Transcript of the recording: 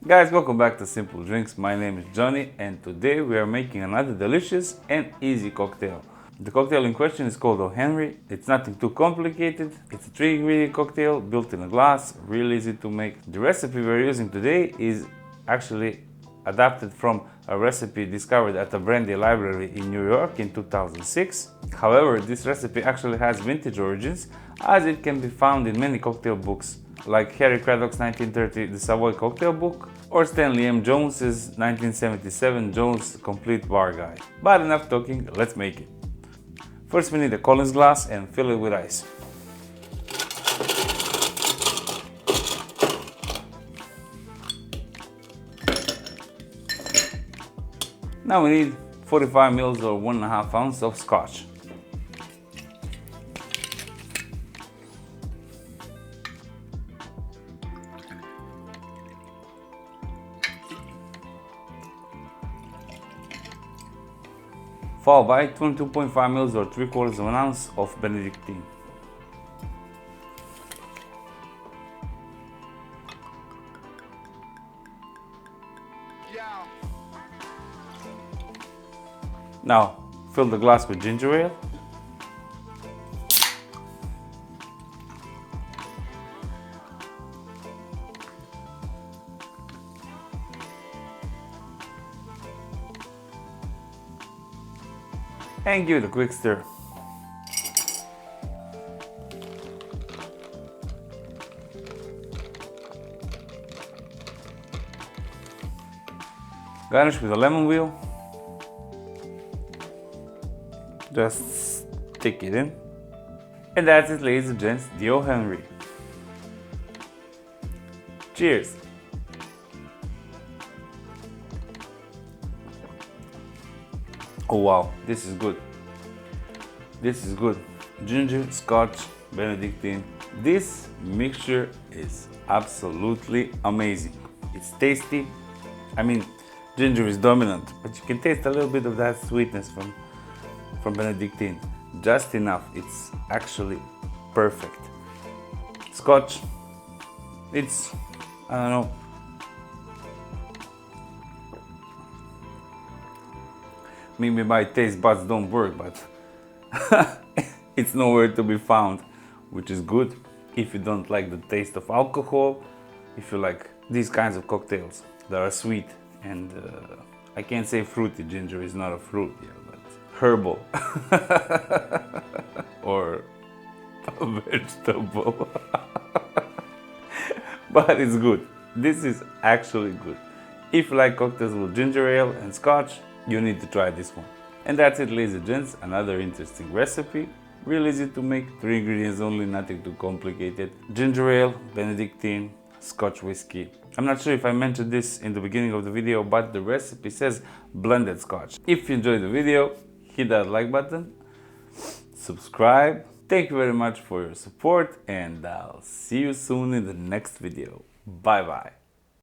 Guys, welcome back to Simple Drinks. My name is Johnny and today we are making another delicious and easy cocktail. The cocktail in question is called O. Henry. It's nothing too complicated. It's a 3-ingredient cocktail built in a glass, real easy to make. The recipe we're using today is actually adapted from a recipe discovered at a brandy library in New York in 2006. However, this recipe actually has vintage origins, as it can be found in many cocktail books, like Harry Craddock's 1930 The Savoy Cocktail Book, or Stanley M. Jones's 1977 Jones Complete Bar Guide. But enough talking, let's make it. First we need a Collins glass and fill it with ice. Now we need 45 ml or 1.5 ounces of scotch. Followed by 22.5 ml or 3/4 ounce of Benedictine. Now fill the glass with ginger ale. And give it a quick stir. Garnish with a lemon wheel. Just stick it in. And that's it, ladies and gents, the O. Henry. Cheers! Oh wow, this is good. This is good. Ginger, Scotch, Benedictine. This mixture is absolutely amazing. It's tasty. I mean, ginger is dominant, but you can taste a little bit of that sweetness from Benedictine. Just enough. It's actually perfect. Scotch, it's, I don't know, maybe my taste buds don't work, but it's nowhere to be found, which is good if you don't like the taste of alcohol, if you like these kinds of cocktails that are sweet and I can't say fruity. Ginger is not a fruit, yeah, but herbal or a vegetable. But it's good. This is actually good. If you like cocktails with ginger ale and scotch, you need to try this one. And that's it, ladies and gents, another interesting recipe. Real easy to make, 3 ingredients only, nothing too complicated. Ginger ale, Benedictine, Scotch whiskey. I'm not sure if I mentioned this in the beginning of the video, but the recipe says blended scotch. If you enjoyed the video, hit that like button, subscribe. Thank you very much for your support and I'll see you soon in the next video. Bye bye.